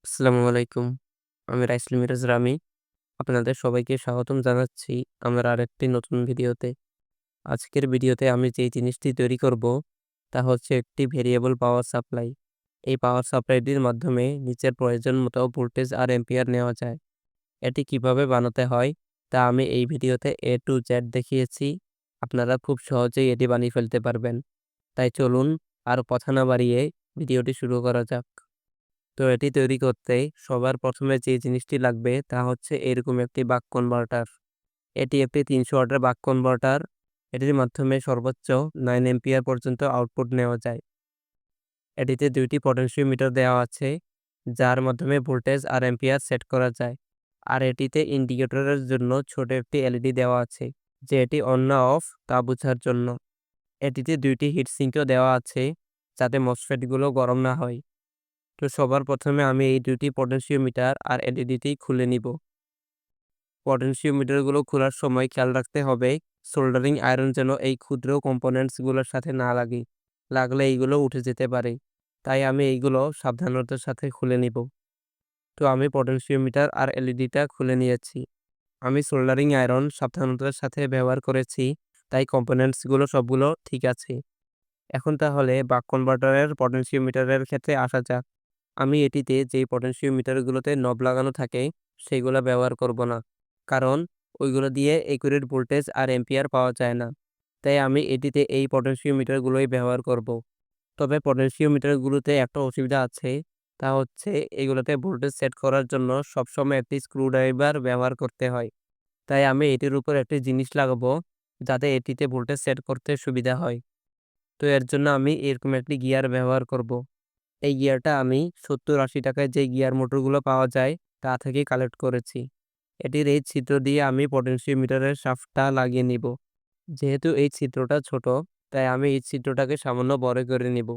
আসসালামু আলাইকুম। আমি রাইসুল মিরাজ রামি। আপনাদের সবাইকে স্বাগতম জানাচ্ছি আমার আরেকটি নতুন ভিডিওতে। আজকের ভিডিওতে আমি যেই জিনিসটি তৈরি করব তা হচ্ছে একটি ভেরিয়েবল পাওয়ার সাপ্লাই। এই পাওয়ার সাপ্লাইটির মাধ্যমে নিচের প্রয়োজন মতো ভোল্টেজ আর অ্যাম্পিয়ার নেওয়া যায়। এটি কিভাবে বানাতে হয় তা আমি এই ভিডিওতে A to Z দেখিয়েছি। আপনারা খুব সহজেই এটি বানিয়ে ফেলতে পারবেন। তাই চলুন আর কথা না বাড়িয়ে ভিডিওটি শুরু করা যাক। তো এটি তৈরি করতে সবার প্রথমে যে জিনিসটি লাগবে তা হচ্ছে এরকম একটি বাক কনভার্টার। এটি একটি ৩০০ ওয়াটের বাক কনভার্টার। এটির মাধ্যমে সর্বোচ্চ ৯ অ্যাম্পিয়ার পর্যন্ত আউটপুট নেওয়া যায়। এটিতে ২টি পটেনশিওমিটার দেওয়া আছে, যার মাধ্যমে ভোল্টেজ আর অ্যাম্পিয়ার সেট করা যায়। আর এটিতে ইন্ডিকেটরের জন্য ছোট একটি এলইডি দেওয়া আছে, যে এটি অন না অফ তা বোঝার জন্য। এটিতে ২টি হিট সিঙ্কও দেওয়া আছে, যাতে মসফেটগুলো গরম না হয়। তো সবার প্রথমে আমি এই ২টি পটেনশিওমিটার আর এলইডিটি খুলে নিব। পটেনশিওমিটারগুলো খোলার সময় খেয়াল রাখতে হবে সোল্ডারিং আয়রন যেন এই ক্ষুদ্র কম্পোনেন্টসগুলোর সাথে না লাগে। লাগলে এইগুলো উঠে যেতে পারে। তাই আমি এইগুলো সাবধানতার সাথে খুলে নিব। তো আমি পটেনশিওমিটার আর এলইডিটা খুলে নিয়েছি। আমি সোল্ডারিং আয়রন সাবধানতার সাথে ব্যবহার করেছি, তাই কম্পোনেন্টসগুলো সবগুলো ঠিক আছে। এখন তাহলে বাক কনভার্টারের পটেনশিওমিটারের ক্ষেত্রে আসা যাক। আমি এটিতে যেই পটেনশিওমিটারগুলোতে নব লাগানো থাকে সেগুলো ব্যবহার করব না। কারণ ওইগুলো দিয়ে একুরেট ভোল্টেজ আর অ্যাম্পিয়ার পাওয়া যায় না। তাই আমি এটিতে এই পটেনশিওমিটারগুলোই ব্যবহার করব। তবে পটেনশিওমিটারগুলোতে একটা অসুবিধা আছে, তা হচ্ছে এগুলোতে ভোল্টেজ সেট করার জন্য সবসময় একটি স্ক্রুড্রাইভার ব্যবহার করতে হয়। তাই আমি এটির উপর একটি জিনিস লাগাবো, যাতে এটিতে ভোল্টেজ সেট করতে সুবিধা হয়। তো এর জন্য আমি এরকম একটি গিয়ার ব্যবহার করব। এই গিয়ারটা আমি ৭০-৮০ টাকায় যে গিয়ার মোটরগুলো পাওয়া যায় তা থেকে কালেক্ট করেছি। এটির এই ছিদ্র দিয়ে আমি পটেনশিওমিটারের শাফটটা লাগিয়ে নিব। যেহেতু এই ছিদ্রটা ছোট, তাই আমি এই ছিদ্রটাকে সামান্য বড় করে নিব।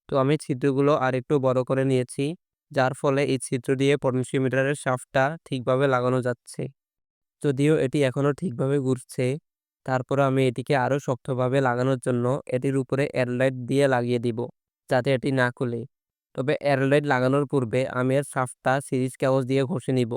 তো আমি ছিদ্রগুলো আরেকটু বড় করে নিয়েছি, যার ফলে এই ছিদ্র দিয়ে পটেনশিওমিটারের শাফটটা ঠিকভাবে লাগানো যাচ্ছে। যদিও এটি এখনও ঠিকভাবে ঘুরছে, তারপরে আমি এটিকে আরও শক্তভাবে লাগানোর জন্য এটির উপরে এয়ারলাইট দিয়ে লাগিয়ে দিব, যাতে এটি না খুলে। তবে এয়ারলাইট লাগানোর পূর্বে আমি এর শাফটটা সিরিজ কাগজ দিয়ে ঘষে নিব।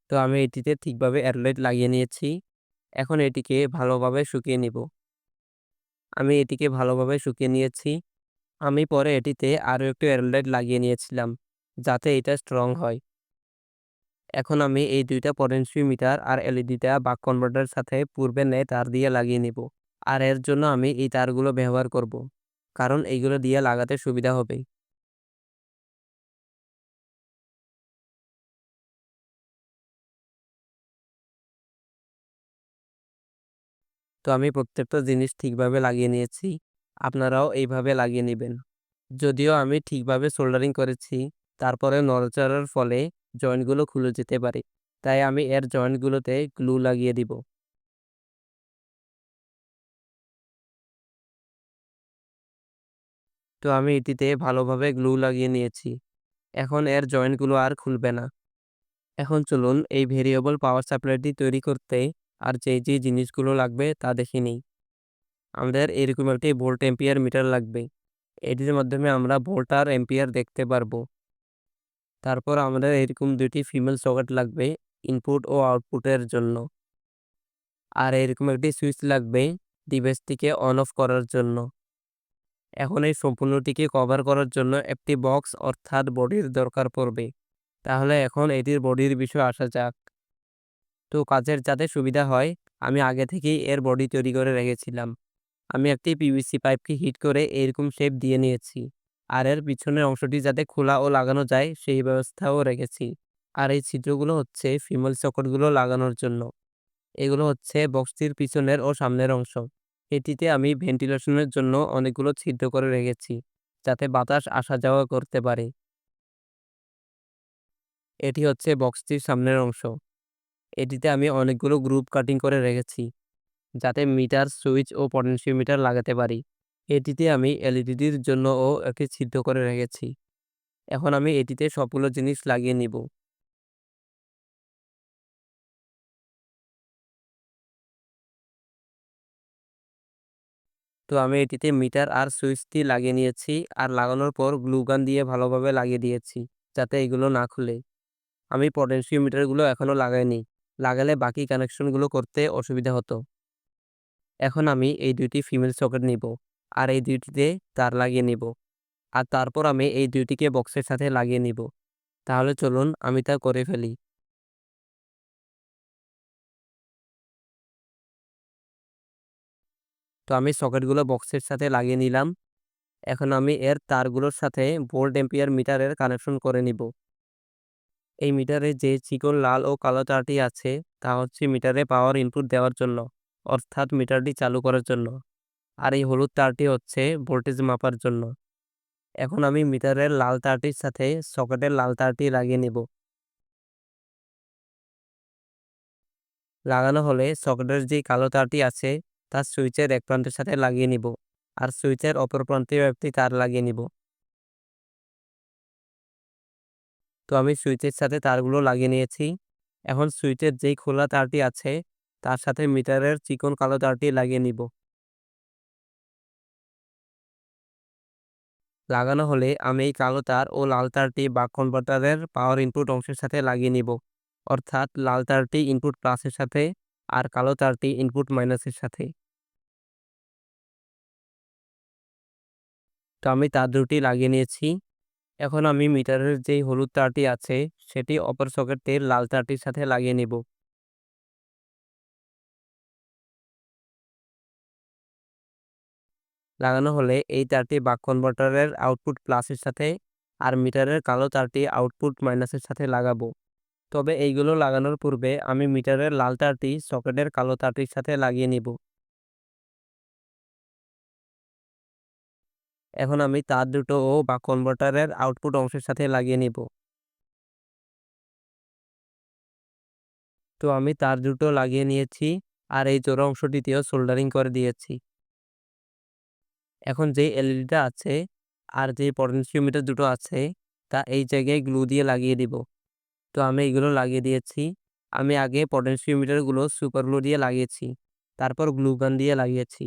তো আমি এটিতে ঠিকভাবে এয়ারলাইট লাগিয়ে নিয়েছি। এখন এটিকে ভালোভাবে শুকিয়ে নিব। আমি এটিকে ভালোভাবে শুকিয়ে নিয়েছি। আমি পরে এটিতে আরও একটু এয়ারলাইট লাগিয়ে নিয়েছিলাম, যাতে এটা স্ট্রং হয়। এখন আমি এই ২টা পটেনশিওমিটার আর এলইডিটা বাক কনভার্টারের সাথে পূর্বের ন্যায় তার দিয়ে লাগিয়ে নিব। আর এর জন্য আমি এই তারগুলো ব্যবহার করব, কারণ এইগুলো দিয়ে লাগাতে সুবিধা হবে। তো আমি প্রত্যেকটা জিনিস ঠিকভাবে লাগিয়ে নিয়েছি। আপনারাও এইভাবে লাগিয়ে নিবেন। যদিও আমি ঠিকভাবে সোল্ডারিং করেছি, তারপরেও নড়াচড়ার ফলে জয়েন্টগুলো খুলে যেতে পারে। তাই আমি এর জয়েন্টগুলোতে গ্লু লাগিয়ে দিব। তো আমি এটিতে ভালোভাবে গ্লু লাগিয়ে নিয়েছি। এখন এর জয়েন্টগুলো আর খুলবে না। এখন চলুন এই ভেরিয়েবল পাওয়ার সাপ্লাইটি তৈরি করতে আর যেই জিনিসগুলো লাগবে তা দেখে নিই। আমাদের এরকম একটি ভোল্ট অ্যাম্পিয়ার মিটার লাগবে। এটির মাধ্যমে আমরা ভোল্ট আর অ্যাম্পিয়ার দেখতে পারবো। তারপর আমাদের এরকম ২টি ফিমেল সকেট লাগবে ইনপুট ও আউটপুটের জন্য। আর এরকম একটি সুইচ লাগবে ডিভাইসটিকে অন অফ করার জন্য। এখন এই সম্পূর্ণটিকে কভার করার জন্য একটি বক্স অর্থাৎ বডির দরকার পড়বে। তাহলে এখন এটির বডির বিষয়ে আসা যাক। তো কাজের যাতে সুবিধা হয়, আমি আগে থেকেই এর বডি তৈরি করে রেখেছিলাম। আমি একটি পিভিসি পাইপকে হিট করে এরকম শেপ দিয়ে নিয়েছি। আর এর পিছনের অংশটি যাতে খোলা ও লাগানো যায় সেই ব্যবস্থাও রেখেছি। আর এই ছিদ্রগুলো হচ্ছে ফিমেল সকেটগুলো লাগানোর জন্য। এগুলো হচ্ছে বক্সটির পিছনের ও সামনের অংশ। এটিতে আমি ভেন্টিলেশনের জন্য অনেকগুলো ছিদ্র করে রেখেছি, যাতে বাতাস আসা যাওয়া করতে পারে। এটি হচ্ছে বক্সটির সামনের অংশ। এটিতে আমি অনেকগুলো গ্রুপ কাটিং করে রেখেছি, যাতে মিটার, সুইচ ও পটেনশিওমিটার লাগাতে পারি। এটিতে আমি এলইডির জন্যও একটি ছিদ্র করে রেখেছি। এখন আমি এটিতে সবগুলো জিনিস লাগিয়ে নিব। তো আমি এটিতে মিটার আর সুইচটি লাগিয়ে নিয়েছি আর লাগানোর পর গ্লু গান দিয়ে ভালোভাবে লাগিয়ে দিয়েছি যাতে এগুলো না খুলে। আমি পটেনশিওমিটারগুলো এখনো লাগাইনি। লাগালে বাকি কানেকশনগুলো করতে অসুবিধা হতো। এখন আমি এই ২ টি ফিমেল সকেট নিব আর এই ২ টিতে তার লাগিয়ে নিব। আর তারপর আমি এই ২ টিকে বক্সের সাথে লাগিয়ে নিব। তাহলে চলুন আমি তা করে ফেলি। তো আমি সকেটগুলো বক্সের সাথে লাগিয়ে নিলাম। এখন আমি এর তারগুলোর সাথে ভোল্ট অ্যাম্পিয়ার মিটারের কানেকশন করে নিব। এই মিটারে যে চিকন লাল ও কালো তারটি আছে তা হচ্ছে মিটারে পাওয়ার ইনপুট দেওয়ার জন্য, অর্থাৎ মিটারটি চালু করার জন্য। আর এই হলুদ তারটি হচ্ছে ভোল্টেজ মাপার জন্য। এখন আমি মিটারের লাল তারটির সাথে সকেটের লাল তারটি লাগিয়ে নিব। লাগানো হলে সকেটের যে কালো তারটি আছে তা সুইচের এক প্রান্তের সাথে লাগিয়ে নিব আর সুইচের অপর প্রান্তেও একটি তার লাগিয়ে নিব। তো আমি সুইচের সাথে তারগুলো লাগিয়ে নিয়েছি। এখন সুইচের যেই খোলা তারটি আছে তার সাথে মিটারের চিকন কালো তারটি লাগিয়ে নিব। লাগানো হলে আমি এই কালো তার ও লাল তারটি বাক কনভার্টারের পাওয়ার ইনপুট অংশের সাথে লাগিয়ে নিব। অর্থাৎ লাল তারটি ইনপুট প্লাসের সাথে আর কালো তারটি ইনপুট মাইনাসের সাথে। তো আমি তার দুটি লাগিয়ে নিয়েছি। এখন আমি মিটারের যেই হলুদ তারটি আছে সেটি অপর সকেটের লাল তারটির সাথে লাগিয়ে নিব। লাগানো হলে এই তারটি বাক কনভার্টারের আউটপুট প্লাসের সাথে আর মিটারের কালো তারটি আউটপুট মাইনাসের সাথে লাগাবো। তবে এইগুলো লাগানোর পূর্বে আমি মিটারের লাল তারটি সকেটের কালো তারটির সাথে লাগিয়ে নিব। এখন আমি তার দুটো ও বাক কনভার্টারের আউটপুট অংশের সাথে লাগিয়ে নিব। তো আমি তার দুটো লাগিয়ে নিয়েছি আর এই জোড়া অংশটিতেও সোল্ডারিং করে দিয়েছি। এখন যে এলইডিটা আছে আর যে পটেনশিওমিটার দুটো আছে তা এই জায়গায় গ্লু দিয়ে লাগিয়ে দিব। তো আমি এগুলো লাগিয়ে দিয়েছি। আমি আগে পটেনশিওমিটারগুলো সুপার গ্লু দিয়ে লাগিয়েছি। তারপর গ্লু গান দিয়ে লাগিয়েছি।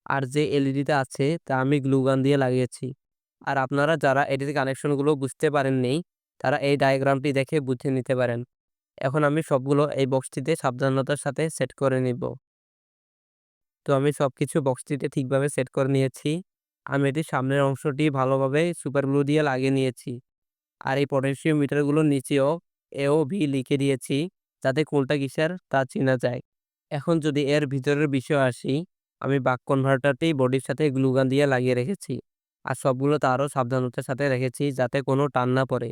আর যে এলইডিটা আছে তা আমি গ্লু গান দিয়ে লাগিয়েছি। আর আপনারা যারা এটির কানেকশনগুলো বুঝতে পারেননি তারা এই ডায়াগ্রামটি দেখে বুঝে নিতে পারেন। এখন আমি সবগুলো এই বক্সটিতে সাবধানতার সাথে সেট করে নিব। তো আমি সবকিছু বক্সটিতে ঠিকভাবে সেট করে নিয়েছি। আমি এটির সামনের অংশটি ভালোভাবে সুপার গ্লু দিয়ে লাগিয়ে নিয়েছি। আর এই পটেনশিওমিটারগুলোর নিচেও এ ও ভি লিখে দিয়েছি যাতে কোনটা কিসের তা চেনা যায়। এখন যদি এর ভিতরের বিষয়ে আসি, আমি বাক কনভার্টারটি বডির সাথে গ্লু গান দিয়ে লাগিয়ে রেখেছি। আর সবগুলো তারও সাবধানতার সাথে রেখেছি যাতে কোনো টান না পড়ে।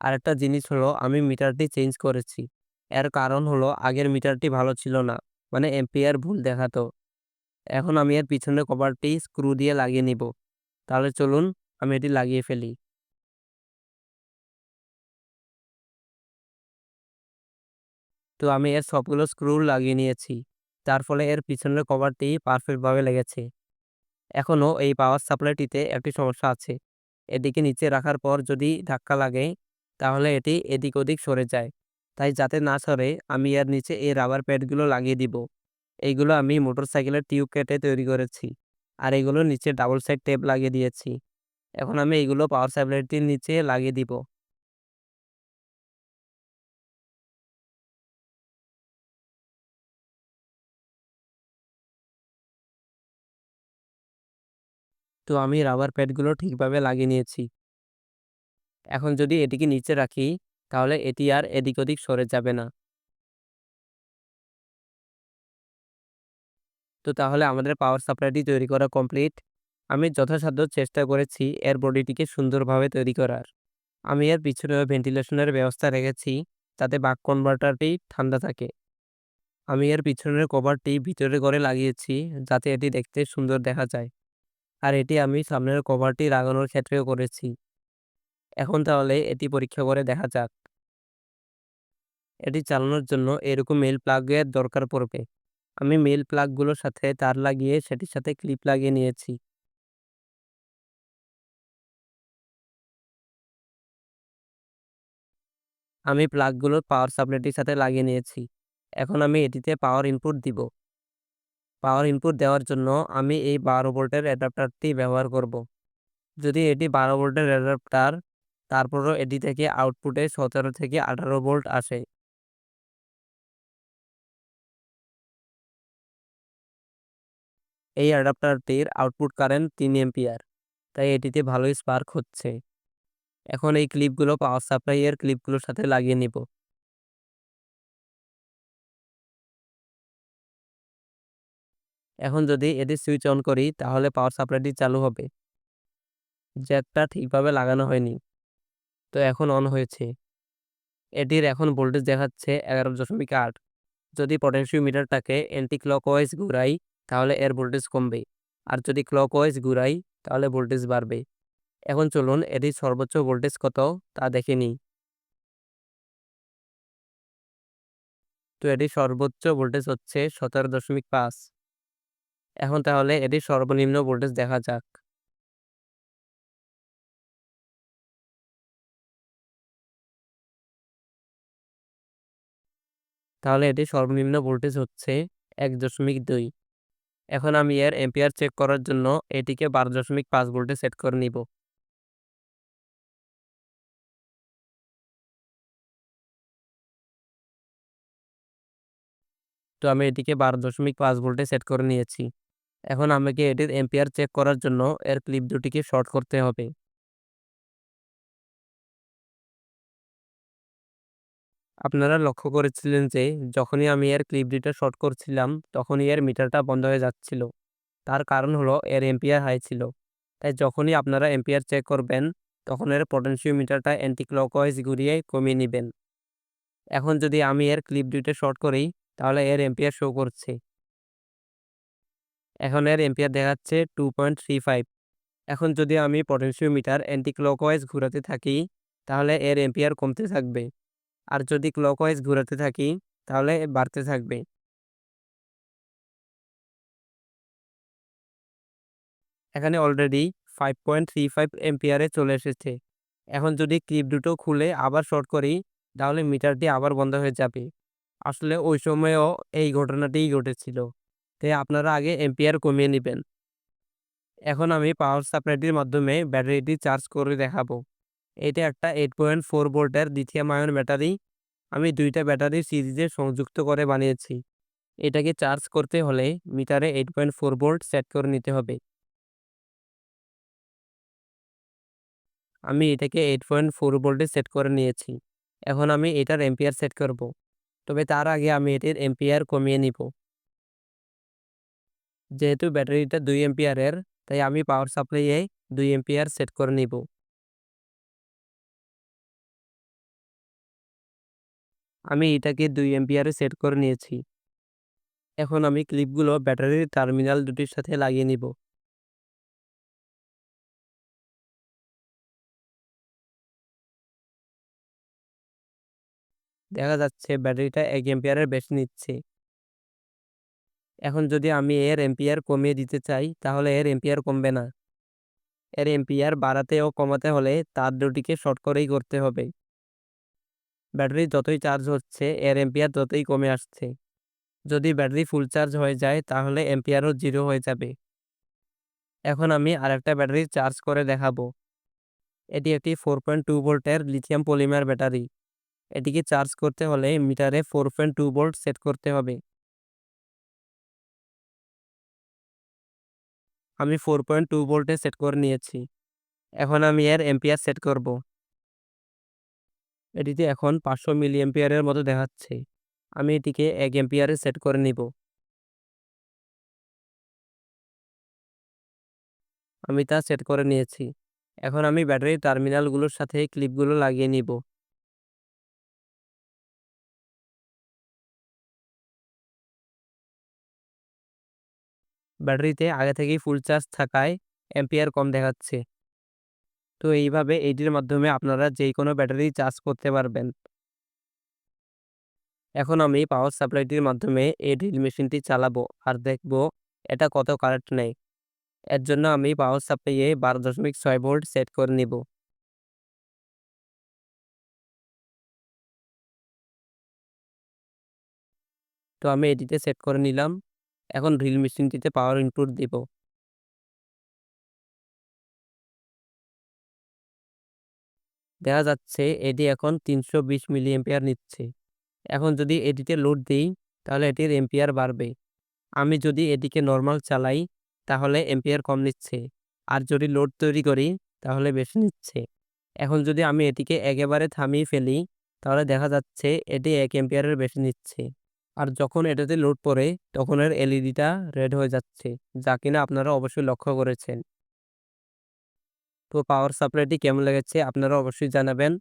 আরেকটা জিনিস হলো আমি মিটারটি চেঞ্জ করেছি। এর কারণ হলো আগের মিটারটি ভালো ছিল না। মানে এম্পিয়ার ভুল দেখাতো। এখন আমি এর পিছনের কভারটি স্ক্রু দিয়ে লাগিয়ে নিব। তাহলে চলুন আমি এটি লাগিয়ে ফেলি। তো আমি এর সবগুলো স্ক্রু লাগিয়ে নিয়েছি। যার ফলে এর পিছনের কভারটি পারফেক্টভাবে লেগেছে। এখনও এই পাওয়ার সাপ্লাইটিতে একটি সমস্যা আছে। এটিকে নিচে রাখার পর যদি ধাক্কা লাগে তাহলে এটি এদিক ওদিক সরে যায়। তাই যাতে না সরে আমি এর নিচে এই রাবার প্যাডগুলো লাগিয়ে দিব। এইগুলো আমি মোটরসাইকেলের টিউব কেটে তৈরি করেছি। আর এগুলো নিচে ডাবল সাইড টেপ লাগিয়ে দিয়েছি। এখন আমি এইগুলো পাওয়ার সাপ্লাইটির নিচে লাগিয়ে দিব। তো আমি রাবার প্যাডগুলো ঠিকভাবে লাগিয়ে নিয়েছি। এখন যদি এটিকে নিচে রাখি তাহলে এটি আর এদিক ওদিক সরে যাবে না। তো তাহলে আমাদের পাওয়ার সাপ্লাইটি তৈরি করা কমপ্লিট। আমি যথাসাধ্য চেষ্টা করেছি এর বডিটিকে সুন্দরভাবে তৈরি করার। আমি এর পিছনেও ভেন্টিলেশনের ব্যবস্থা রেখেছি যাতে বাক কনভার্টারটি ঠান্ডা থাকে। আমি এর পিছনের কভারটি ভিতরে করে লাগিয়েছি যাতে এটি দেখতে সুন্দর দেখা যায়। আর এটি আমি সামনের কভারটি লাগানোর ক্ষেত্রেও করেছি। এখন তাহলে এটি পরীক্ষা করে দেখা যাক। এটি চালানোর জন্য এরকম মেইল প্লাগের দরকার পড়বে। আমি মেইল প্লাগগুলোর সাথে তার লাগিয়ে সেটির সাথে ক্লিপ লাগিয়ে নিয়েছি। আমি প্লাগগুলো পাওয়ার সাপ্লাইটির সাথে লাগিয়ে নিয়েছি। এখন আমি এটিতে পাওয়ার ইনপুট দিব। পাওয়ার ইনপুট দেওয়ার জন্য আমি এই 12 ভোল্টের অ্যাডাপ্টারটি ব্যবহার করব। যদি এটি 12 ভোল্টের অ্যাডাপ্টার, তারপরও এটি থেকে আউটপুটে 17 থেকে 18 ভোল্ট আসে। এই অ্যাডাপ্টারটির আউটপুট কারেন্ট 3 অ্যাম্পিয়ার, তাই এটিতে ভালোই স্পার্ক হচ্ছে। এখন এই ক্লিপগুলো পাওয়ার সাপ্লাই এর ক্লিপগুলোর সাথে লাগিয়ে নিব। এখন যদি এটি সুইচ অন করি তাহলে পাওয়ার সাপ্লাইটি চালু হবে। জ্যাকটা ঠিকভাবে লাগানো হয়নি, তো এখন অন হয়েছে। এটির এখন ভোল্টেজ দেখাচ্ছে 11.8। যদি পটেনশিওমিটারটাকে অ্যান্টি ক্লকওয়াইজ ঘুরাই তাহলে এর ভোল্টেজ কমবে, আর যদি ক্লকওয়াইজ ঘুরাই তাহলে ভোল্টেজ বাড়বে। এখন চলুন এটির সর্বোচ্চ ভোল্টেজ কত তা দেখে নিই। তো এটির সর্বোচ্চ ভোল্টেজ হচ্ছে 17.5। এখন তাহলে এটির সর্বনিম্ন ভোল্টেজ দেখা যাক। তাহলে এটির সর্বনিম্ন ভোল্টেজ হচ্ছে 1.2। এখন আমি এর এম্পিয়ার চেক করার জন্য এটিকে 12.5 ভোল্টে সেট করে নিব। তো আমি এটিকে 12.5 ভোল্টে সেট করে নিয়েছি। এখন আমাকে এটির এম্পিয়ার চেক করার জন্য এর ক্লিপ দুটিকে শর্ট করতে হবে। আপনারা লক্ষ্য করেছিলেন যে যখনই আমি এর ক্লিপ দুটো শর্ট করছিলাম তখনই এর মিটারটা বন্ধ হয়ে যাচ্ছিল। তার কারণ হলো এর এম্পিয়ার হাই ছিল। তাই যখনই আপনারা এম্পিয়ার চেক করবেন তখন এর পটেনশিওমিটারটা অ্যান্টি ক্লকওয়াইজ ঘুরিয়ে কমিয়ে নিবেন। এখন যদি আমি এর ক্লিপ দুইটা শর্ট করি তাহলে এর এম্পিয়ার শো করছে। এখন এর এম্পিয়ার দেখাচ্ছে 2.35। এখন যদি আমি পটেনশিওমিটার অ্যান্টি ক্লকওয়াইজ ঘোরাতে থাকি তাহলে এর এম্পিয়ার কমতে থাকবে, আর যদি ক্লকওয়াইজ ঘোরাতে থাকি তাহলে বাড়তে থাকবে। এখানে অলরেডি 5.35 এম্পিয়ারে চলে এসেছে। এখন যদি ক্লিপ দুটো খুলে আবার শর্ট করি তাহলে মিটারটি আবার বন্ধ হয়ে যাবে। আসলে ওই সময়েও এই ঘটনাটিই ঘটেছিল। তাই আপনারা আগে এম্পিয়ার কমিয়ে নিবেন। এখন আমি পাওয়ার সাপ্লাইটির মাধ্যমে ব্যাটারিটি চার্জ করে দেখাবো। এটা একটা 8.4 ভোল্টের লিথিয়াম আয়ন ব্যাটারি। আমি ২ টা ব্যাটারি সিরিজে সংযুক্ত করে বানিয়েছি। এটাকে চার্জ করতে হলে মিটারে 8.4 ভোল্ট সেট করে নিতে হবে। আমি এটাকে 8.4 ভোল্টে সেট করে নিয়েছি। এখন আমি এটার এম্পিয়ার সেট করব। তবে তার আগে আমি এটির এম্পিয়ার কমিয়ে নিব। যেহেতু ব্যাটারিটা 2 এম্পিয়ারের, তাই আমি পাওয়ার সাপ্লাইয়ে 2 এম্পিয়ার সেট করে নিব। আমি এটাকে 2 এম্পিয়ারে সেট করে নিয়েছি। এখন আমি ক্লিপগুলো ব্যাটারির টার্মিনাল দুটির সাথে লাগিয়ে নিব। দেখা যাচ্ছে ব্যাটারিটা 1 এম্পিয়ারের বেশি নিচ্ছে। এখন যদি আমি এর এম্পিয়ার কমিয়ে দিতে চাই তাহলে এর এম্পিয়ার কমবে না। এর এম্পিয়ার বাড়াতে ও কমাতে হলে তার দুটিকে শর্ট করেই করতে হবে। ব্যাটারি যতই চার্জ হচ্ছে এর এম্পিয়ার ততই কমে আসছে। যদি ব্যাটারি ফুল চার্জ হয়ে যায় তাহলে এম্পিয়ারও 0 হয়ে যাবে। এখন আমি আরেকটা ব্যাটারি চার্জ করে দেখাবো। এটি একটি 4.2 ভোল্টের লিথিয়াম পলিমার ব্যাটারি। এটিকে চার্জ করতে হলে মিটারে 4.2 ভোল্ট সেট করতে হবে। আমি 4.2 ভোল্টে সেট করে নিয়েছি। এখন আমি এর এম্পিয়ার সেট করব। এটিতে এখন 500 মিলি এম্পিয়ারের মতো দেখাচ্ছে। আমি এটিকে 1 এম্পিয়ারে সেট করে নিব। আমি তা সেট করে নিয়েছি। এখন আমি ব্যাটারির টার্মিনালগুলোর সাথে ক্লিপগুলো লাগিয়ে নিব। ব্যাটারিতে আগে থেকেই ফুল চার্জ থাকায় এম্পিয়ার কম দেখাচ্ছে। তো এইভাবে এইটির মাধ্যমে আপনারা যেকোনো ব্যাটারি চার্জ করতে পারবেন। এখন আমি পাওয়ার সাপ্লাইটির মাধ্যমে এই ড্রিল মেশিনটি চালাবো আর দেখব এটা কত কারেন্ট নেয়। এর জন্য আমি পাওয়ার সাপ্লাইয়ে 12.6 ভোল্ট সেট করে নিব। তো আমি এটিতে সেট করে নিলাম। এখন ড্রিল মেশিনটিতে পাওয়ার ইনপুট দিব। দেখা যাচ্ছে এটি এখন ৩২০ মিলিঅ্যাম্পিয়ার নিচ্ছে। এখন যদি এটিতে লোড দেই তাহলে এটির এম্পিয়ার বাড়বে। আমি যদি এটিকে নরমাল চালাই তাহলে এম্পিয়ার কম নিচ্ছে। আর যদি লোড তৈরি করি তাহলে বেশি নিচ্ছে। এখন যদি আমি এটিকে একেবারে থামিয়ে ফেলি তাহলে দেখা যাচ্ছে এটি ১ এম্পিয়ারের বেশি নিচ্ছে। আর যখন এটাতে লোড পড়ে তখন এর এলইডিটা রেড হয়ে যাচ্ছে, যা কিনা আপনারা অবশ্যই লক্ষ্য করেছেন। তো পাওয়ার সাপ্লাইটি কেমন লেগেছে আপনারা অবশ্যই জানাবেন।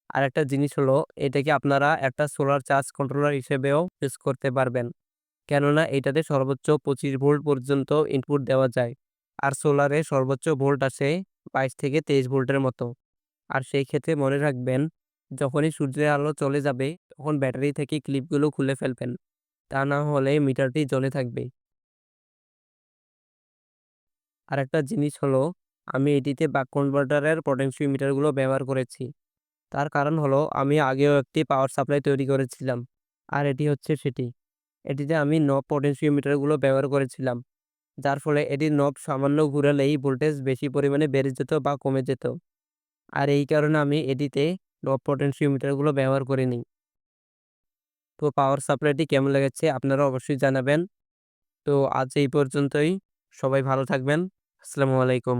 আরেকটা জিনিস হলো এটাকে আপনারা একটা সোলার চার্জ কন্ট্রোলার হিসেবেও ইউজ করতে পারবেন। কেননা এটাতে সর্বোচ্চ ২৫ ভোল্ট পর্যন্ত ইনপুট দেওয়া যায়। আর সোলারে সর্বোচ্চ ভোল্ট আসে ২২ থেকে ২৩ ভোল্টের মতো। আর সেই ক্ষেত্রে মনে রাখবেন যখনই সূর্যের আলো চলে যাবে তখন ব্যাটারি থেকে ক্লিপগুলো খুলে ফেলবেন। তা না হলে মিটারটি জ্বলে থাকবে। আরেকটা জিনিস হলো আমি এটিতে বাক কনভার্টারের পটেনশিওমিটারগুলো ব্যবহার করেছি। তার কারণ হলো আমি আগেও একটি পাওয়ার সাপ্লাই তৈরি করেছিলাম। আর এটি হচ্ছে সেটি। এটিতে আমি নব পটেনশিওমিটারগুলো ব্যবহার করেছিলাম। যার ফলে এটির নব সামান্য ঘুরালেই ভোল্টেজ বেশি পরিমাণে বেড়ে যেত বা কমে যেত। আর এই কারণে আমি এটিতে নব পটেনশিওমিটারগুলো ব্যবহার করিনি। তো পাওয়ার সাপ্লাইটি কেমন লেগেছে আপনারা অবশ্যই জানাবেন। তো আজ এই পর্যন্তই। সবাই ভালো থাকবেন। আসসালামু আলাইকুম।